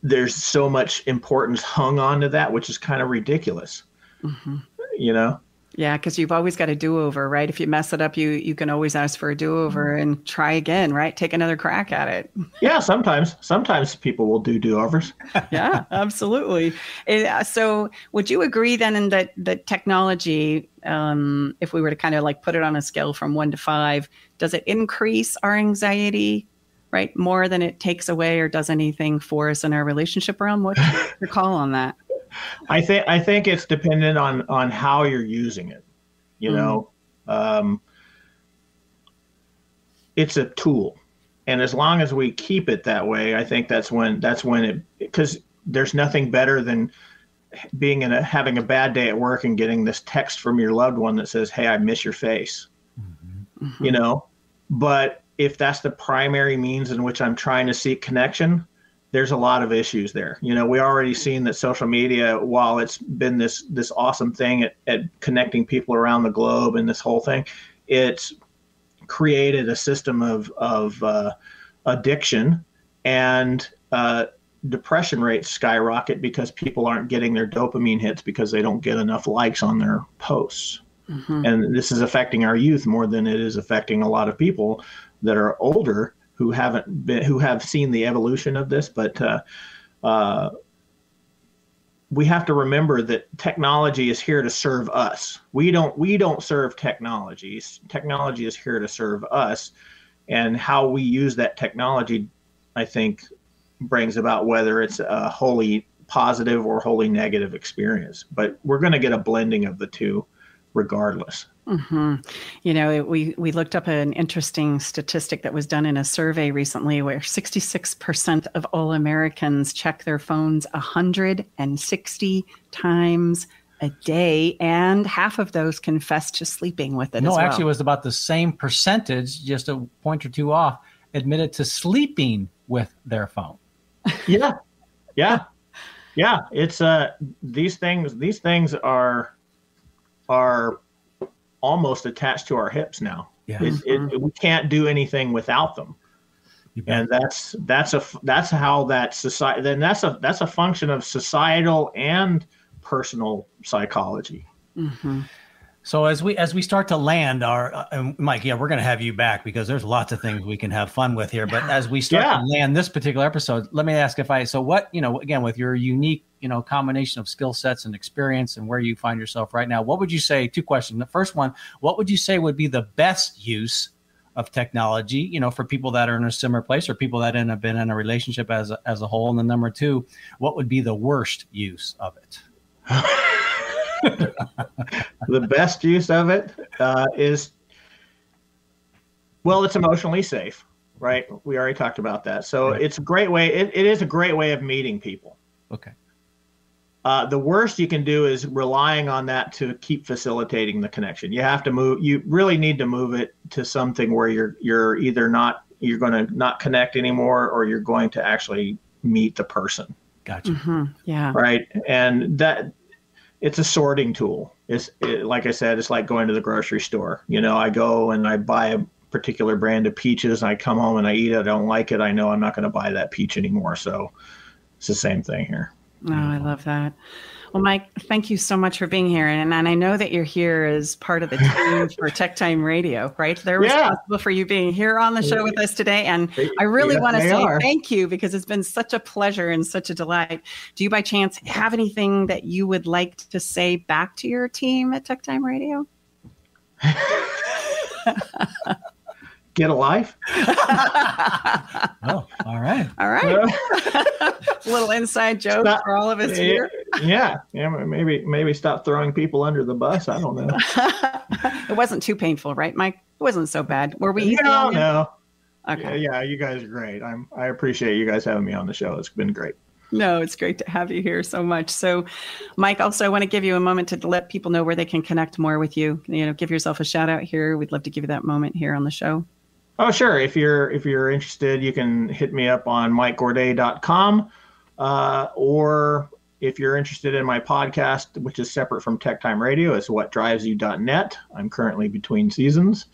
there's so much importance hung on to that, which is kind of ridiculous. Mm-hmm. Yeah, because you've always got a do-over, right? If you mess it up, you can always ask for a do-over and try again, right? Take another crack at it. Yeah, sometimes people will do do-overs. Yeah, absolutely. So would you agree then in that technology, if we were to kind of like put it on a scale from 1 to 5, does it increase our anxiety, right, more than it takes away or does anything for us in our relationship realm? What's your call on that? I think it's dependent on how you're using it. You know, it's a tool, and as long as we keep it that way, I think that's when it, because there's nothing better than having a bad day at work and getting this text from your loved one that says, "Hey, I miss your face." Mm-hmm. You know, but if that's the primary means in which I'm trying to seek connection, there's a lot of issues there. You know, we already seen that social media, while it's been this awesome thing at connecting people around the globe and this whole thing, it's created a system of addiction, and depression rates skyrocket because people aren't getting their dopamine hits because they don't get enough likes on their posts. Mm-hmm. And this is affecting our youth more than it is affecting a lot of people that are older who have seen the evolution of this, but we have to remember that technology is here to serve us. We don't serve technology. Technology is here to serve us, and how we use that technology, I think, brings about whether it's a wholly positive or wholly negative experience. But we're going to get a blending of the two, regardless. Mm-hmm. You know, we looked up an interesting statistic that was done in a survey recently where 66% of all Americans check their phones 160 times a day, and half of those confess to sleeping with it as well. No, actually it was about the same percentage, just a point or two off, admitted to sleeping with their phone. Yeah. It's these things are almost attached to our hips now. Yeah. We can't do anything without them, and that's how that society. Then that's a function of societal and personal psychology. Mm-hmm. So as we start to land our Mike, we're going to have you back because there's lots of things we can have fun with here. But as we start to land this particular episode, let me ask again, with your unique, combination of skill sets and experience and where you find yourself right now, what would you say? 2 questions. The first one, what would you say would be the best use of technology, for people that are in a similar place or people that have been in a relationship as a whole? And then number 2, what would be the worst use of it? The best use of it is, it's emotionally safe, right? We already talked about that. So It's a great way. It is a great way of meeting people. Okay. The worst you can do is relying on that to keep facilitating the connection. You have to move. You really need to move it to something where you're either you're going to not connect anymore, or you're going to actually meet the person. Gotcha. Mm-hmm. Yeah. Right. And that. It's a sorting tool. Like I said, it's like going to the grocery store. I go and I buy a particular brand of peaches. I come home and I eat it. I don't like it. I know I'm not going to buy that peach anymore. So it's the same thing here. Oh, I love that. Well, Mike, thank you so much for being here. And I know that you're here as part of the team for Tech Time Radio, right? They're responsible for you being here on the show with us today. And I really want to say thank you because it's been such a pleasure and such a delight. Do you by chance have anything that you would like to say back to your team at Tech Time Radio? Get a life. Oh, all right. All right. A little inside joke for all of us here. Yeah. Maybe stop throwing people under the bus. I don't know. It wasn't too painful, right, Mike? It wasn't so bad. Were we? No. Okay. Yeah, you guys are great. I appreciate you guys having me on the show. It's been great. No, it's great to have you here so much. So, Mike, also I want to give you a moment to let people know where they can connect more with you. Give yourself a shout out here. We'd love to give you that moment here on the show. Oh, sure. If you're interested, you can hit me up on MikeGorday.com, or if you're interested in my podcast, which is separate from Tech Time Radio, it's WhatDrivesYou.net. I'm currently between seasons,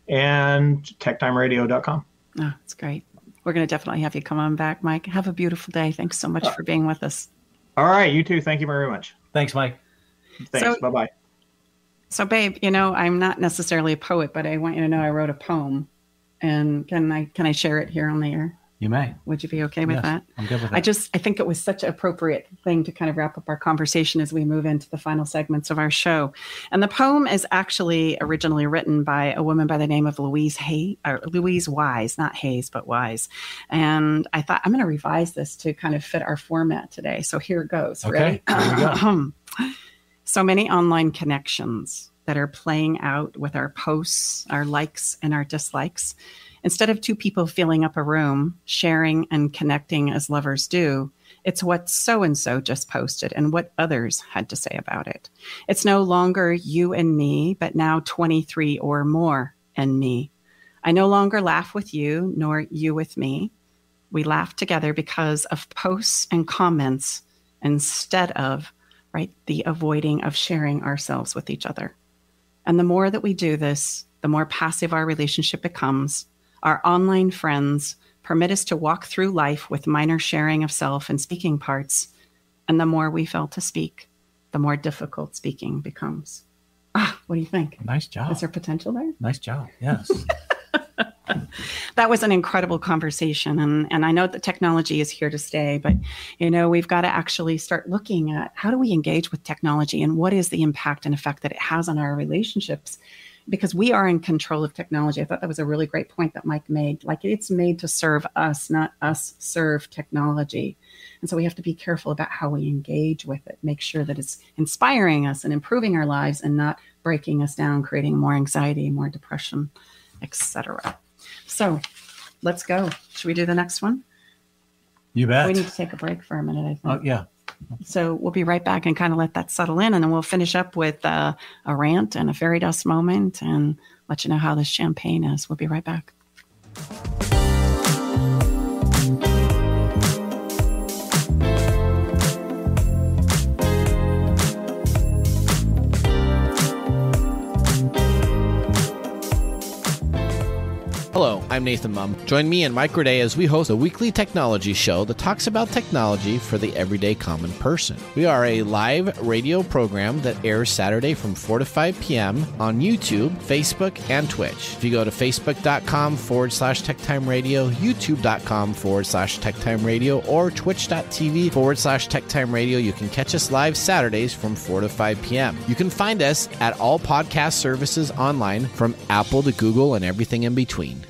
and TechTimeRadio.com. Oh, that's great. We're going to definitely have you come on back, Mike. Have a beautiful day. Thanks so much for being with us. All right. You too. Thank you very much. Thanks, Mike. Thanks. Bye-bye. So, babe, I'm not necessarily a poet, but I want you to know I wrote a poem. And can I share it here on the air? You may. Would you be okay with that? I'm good with that. I think it was such an appropriate thing to kind of wrap up our conversation as we move into the final segments of our show. And the poem is actually originally written by a woman by the name of Louise Wise, not Hayes, but Wise. And I thought I'm going to revise this to kind of fit our format today. So here it goes. Okay. Ready? Here we go. So many online connections that are playing out with our posts, our likes, and our dislikes. Instead of two people filling up a room, sharing and connecting as lovers do, it's what so-and-so just posted and what others had to say about it. It's no longer you and me, but now 23 or more and me. I no longer laugh with you, nor you with me. We laugh together because of posts and comments instead of, the avoiding of sharing ourselves with each other. And the more that we do this, the more passive our relationship becomes. Our online friends permit us to walk through life with minor sharing of self and speaking parts. And the more we fail to speak, the more difficult speaking becomes. What do you think? Nice job. Is there potential there? Nice job. Yes. That was an incredible conversation. And I know that technology is here to stay, but, we've got to actually start looking at how do we engage with technology and what is the impact and effect that it has on our relationships? Because we are in control of technology. I thought that was a really great point that Mike made. Like, it's made to serve us, not us serve technology. And so we have to be careful about how we engage with it, make sure that it's inspiring us and improving our lives and not breaking us down, creating more anxiety, more depression, etc. So let's go. Should we do the next one? You bet. We need to take a break for a minute, I think. Oh, yeah. So we'll be right back and kind of let that settle in. And then we'll finish up with a rant and a fairy dust moment and let you know how this champagne is. We'll be right back. Hello, I'm Nathan Mum. Join me and Mike Gorday as we host a weekly technology show that talks about technology for the everyday common person. We are a live radio program that airs Saturday from 4 to 5 p.m. on YouTube, Facebook, and Twitch. If you go to facebook.com/TechTimeRadio, youtube.com/TechTimeRadio, or twitch.tv/TechTimeRadio, you can catch us live Saturdays from 4 to 5 p.m. You can find us at all podcast services online from Apple to Google and everything in between.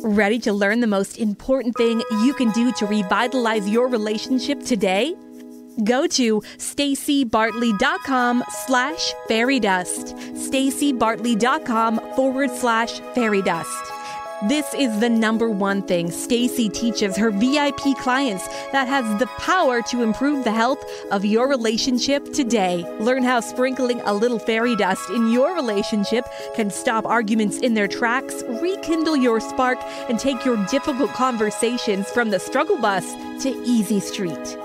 Ready to learn the most important thing you can do to revitalize your relationship today? Go to stacybartley.com/fairydust. stacybartley.com/fairydust. This is the number one thing Stacy teaches her VIP clients that has the power to improve the health of your relationship today. Learn how sprinkling a little fairy dust in your relationship can stop arguments in their tracks, rekindle your spark, and take your difficult conversations from the struggle bus to easy street.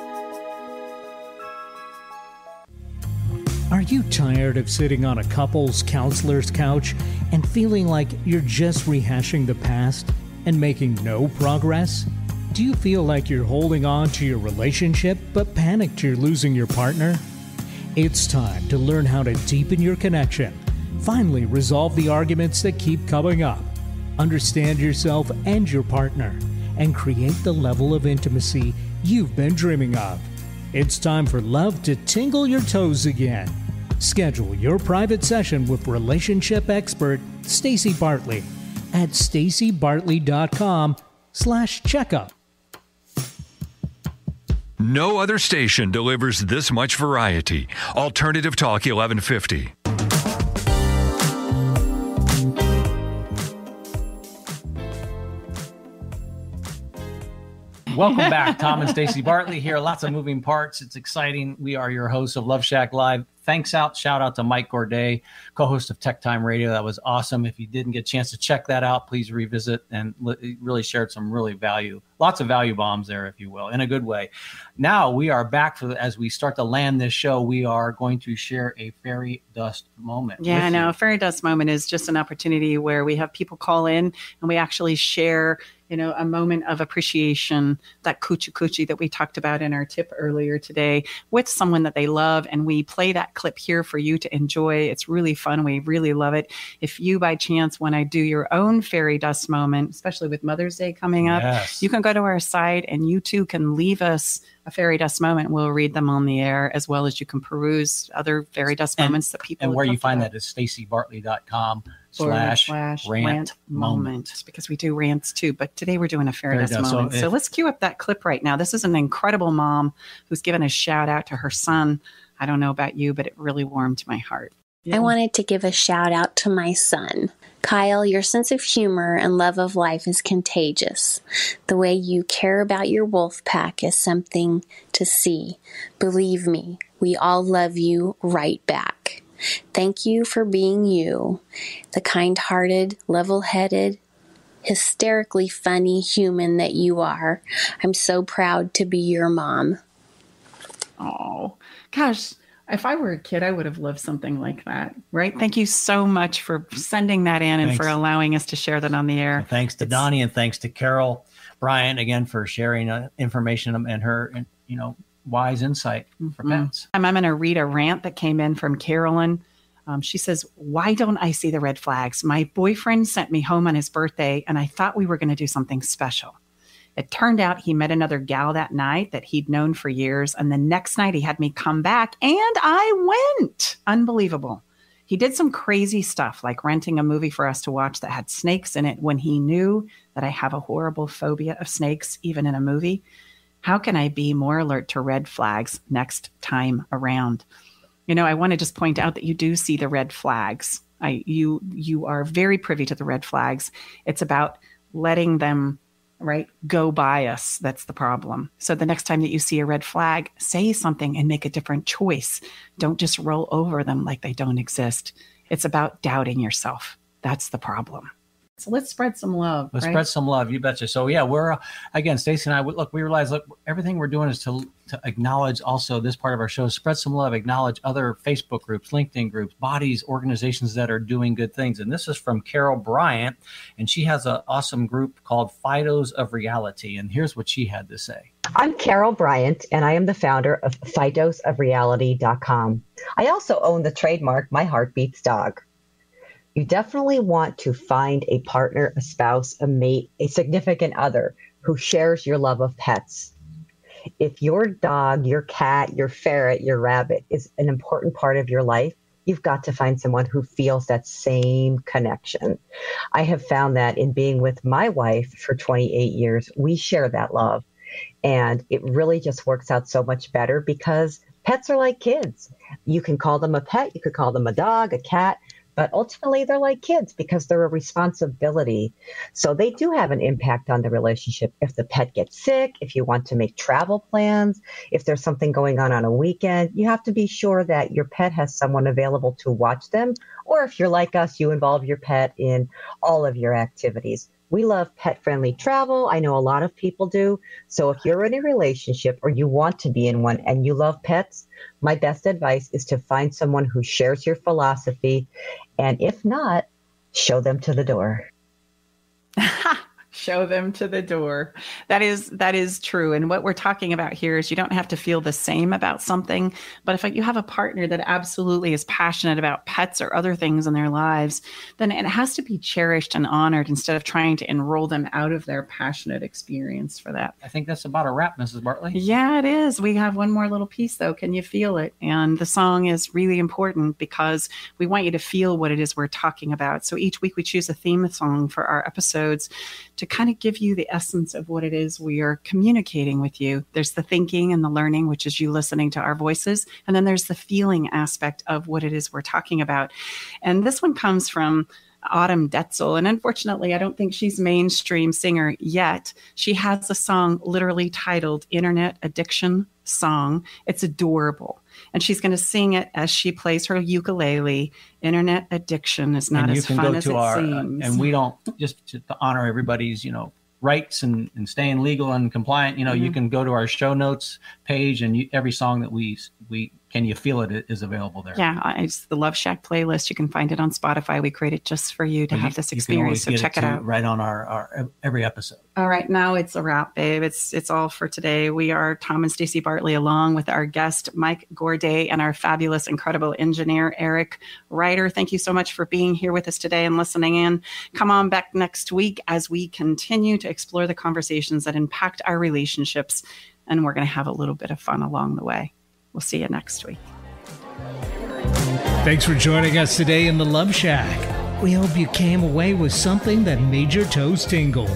Are you tired of sitting on a couples counselor's couch and feeling like you're just rehashing the past and making no progress? Do you feel like you're holding on to your relationship but panicked you're losing your partner? It's time to learn how to deepen your connection, finally resolve the arguments that keep coming up, understand yourself and your partner, and create the level of intimacy you've been dreaming of. It's time for love to tingle your toes again. Schedule your private session with relationship expert Stacy Bartley at stacybartley.com/checkup. No other station delivers this much variety. Alternative Talk 1150. Welcome back. Tom and Stacy Bartley here. Lots of moving parts. It's exciting. We are your hosts of Love Shack Live. Shout out to Mike Gorday, co-host of Tech Time Radio. That was awesome. If you didn't get a chance to check that out, please revisit, and really shared some lots of value bombs there, if you will, in a good way. Now we are back as we start to land this show, we are going to share a fairy dust moment. Yeah, I know. A fairy dust moment is just an opportunity where we have people call in and we actually share a moment of appreciation, that coochie coochie that we talked about in our tip earlier today with someone that they love. And we play that clip here for you to enjoy. It's really fun. We really love it. If you by chance want to do your own fairy dust moment, especially with Mother's Day coming up, you can go to our site and you too can leave us a fairy dust moment. We'll read them on the air, as well as you can peruse other fairy dust moments that people. And where you find that is stacybartley.com/rant moment, because we do rants too. But today we're doing a fairy dust moment. So let's cue up that clip right now. This is an incredible mom who's given a shout out to her son. I don't know about you, but it really warmed my heart. I wanted to give a shout out to my son. Kyle, your sense of humor and love of life is contagious. The way you care about your wolf pack is something to see. Believe me, we all love you right back. Thank you for being you, the kind-hearted, level-headed, hysterically funny human that you are. I'm so proud to be your mom. Oh, gosh. If I were a kid, I would have loved something like that, right? Thank you so much for sending that in and for allowing us to share that on the air. Well, thanks to Donnie and thanks to Carol Bryant again for sharing information and her, wise insight for pets. I'm going to read a rant that came in from Carolyn. She says, "Why don't I see the red flags? My boyfriend sent me home on his birthday, and I thought we were going to do something special. It turned out he met another gal that night that he'd known for years. And the next night he had me come back and I went. Unbelievable. He did some crazy stuff like renting a movie for us to watch that had snakes in it when he knew that I have a horrible phobia of snakes, even in a movie. How can I be more alert to red flags next time around?" I want to just point out that you do see the red flags. You are very privy to the red flags. It's about letting them go by us. That's the problem. So the next time that you see a red flag, say something and make a different choice. Don't just roll over them like they don't exist. It's about doubting yourself. That's the problem. So let's spread some love. Let's spread some love. You betcha. So yeah, we're again, Stacey and I. We realize everything we're doing is to acknowledge also this part of our show. Spread some love. Acknowledge other Facebook groups, LinkedIn groups, bodies, organizations that are doing good things. And this is from Carol Bryant, and she has an awesome group called Phytos of Reality. And here's what she had to say. I'm Carol Bryant, and I am the founder of phytosofreality.com. I also own the trademark My Heart Beats Dog. You definitely want to find a partner, a spouse, a mate, a significant other who shares your love of pets. If your dog, your cat, your ferret, your rabbit is an important part of your life, you've got to find someone who feels that same connection. I have found that in being with my wife for 28 years, we share that love. And it really just works out so much better because pets are like kids. You can call them a pet, you could call them a dog, a cat, but ultimately they're like kids because they're a responsibility. So they do have an impact on the relationship. If the pet gets sick, if you want to make travel plans, if there's something going on a weekend, you have to be sure that your pet has someone available to watch them. Or if you're like us, you involve your pet in all of your activities. We love pet-friendly travel. I know a lot of people do. So if you're in a relationship or you want to be in one and you love pets, my best advice is to find someone who shares your philosophy. And if not, show them to the door. Show them to the door. That is true. And what we're talking about here is you don't have to feel the same about something, but if you have a partner that absolutely is passionate about pets or other things in their lives, then it has to be cherished and honored instead of trying to enroll them out of their passionate experience for that. I think that's about a wrap, Mrs. Bartley. Yeah, it is. We have one more little piece though. Can you feel it? And the song is really important because we want you to feel what it is we're talking about. So each week we choose a theme song for our episodes to kind of give you the essence of what it is we are communicating with you. There's the thinking and the learning, which is you listening to our voices. And then there's the feeling aspect of what it is we're talking about. And this one comes from Autumn Detzel. And unfortunately, I don't think she's a mainstream singer yet. She has a song literally titled Internet Addiction Song. It's adorable. And she's going to sing it as she plays her ukulele. Internet addiction is not as fun as it seems. And we don't, just to honor everybody's, rights and staying legal and compliant, you can go to our show notes page and every song that we Can You Feel It is available there. Yeah, it's the Love Shack playlist. You can find it on Spotify. We created just for you to have this experience. So check it out. Right on our every episode. All right, now it's a wrap, babe. It's all for today. We are Tom and Stacey Bartley, along with our guest, Mike Gorday, and our fabulous, incredible engineer, Eric Ryder. Thank you so much for being here with us today and listening in. Come on back next week as we continue to explore the conversations that impact our relationships, and we're going to have a little bit of fun along the way. We'll see you next week. Thanks for joining us today in the Love Shack. We hope you came away with something that made your toes tingle.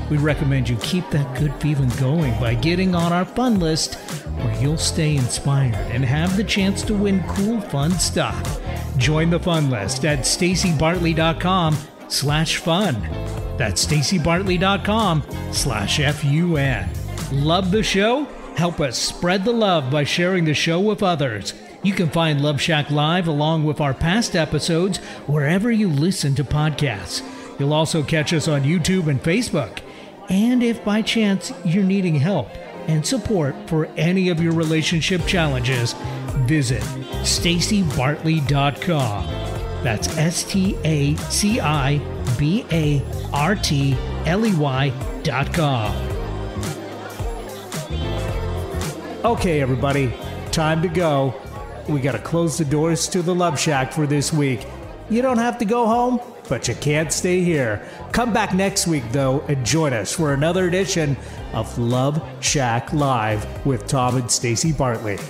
We recommend you keep that good feeling going by getting on our fun list, where you'll stay inspired and have the chance to win cool, fun stuff. Join the fun list at staceybartley.com/fun. That's staceybartley.com/FUN. Love the show? Help us spread the love by sharing the show with others. You can find Love Shack Live along with our past episodes wherever you listen to podcasts. You'll also catch us on YouTube and Facebook. And if by chance you're needing help and support for any of your relationship challenges, visit staceybartley.com. That's staceybartley.com. Okay, everybody, time to go. We got to close the doors to the Love Shack for this week. You don't have to go home, but you can't stay here. Come back next week, though, and join us for another edition of Love Shack Live with Tom and Stacey Bartley.